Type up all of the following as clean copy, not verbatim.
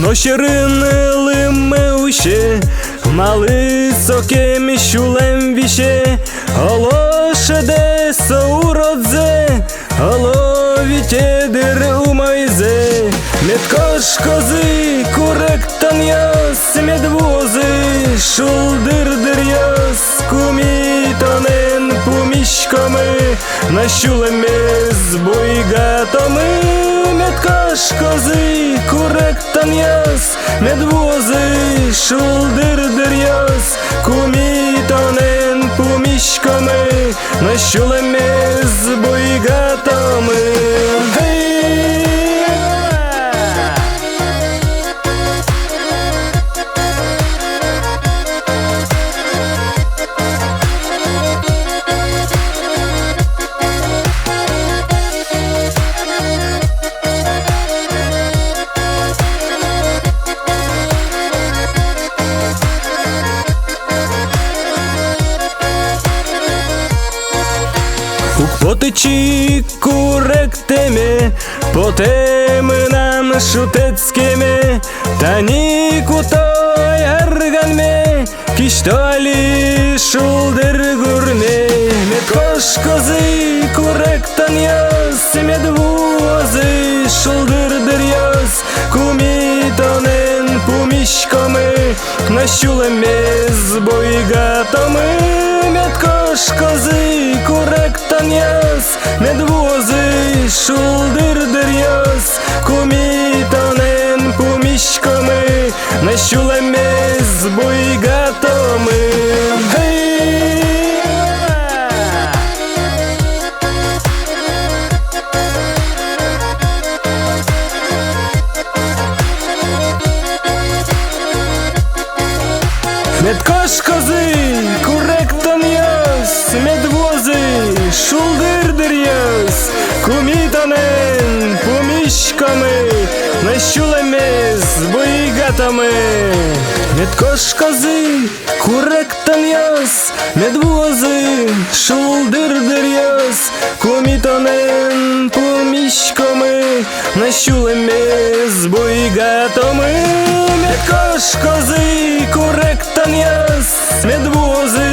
Ноші ринили ми уще, мали соким і щулем віще, голоше десо уродзе, головіте дир у майзе. Медкош кози, курек там яс, медвози, шулдир-дир яс, кумітонен пуміщками, на щулем з буйгатоми. Медкош кози, курек там яс, медвози, шулдир-дир яс, кумітонен пуміщками, на щулем з буйгатоми. Потечі курек теме, по теминам шутецькими, та ніку той гарганме, кіштолі шулдир гурме. Медкош кози, курек тан яс, медвози, шулдир-дир яс, кумітонен пуміщками, на щулем з буйгатоми. Медкош кози, курек тан яс, медвози, шулдир-дир яс, кумітонен пуміщками, на щулем з буйгатоми. Медкош кози, курек тан яс, медвози, шулдир-дир яс, кумітонен пуміщками, на щулем з буйгатоми. Медкош кози, курек тан яс, медвози, шулдир-дир яс, кумітонен пуміщками, на щулем з буйгатоми. Медкош кози, курек тан яс, медвози,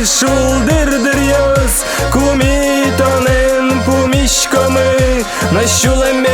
шулдир-дир яс, кумітонен пуміщками, на щулем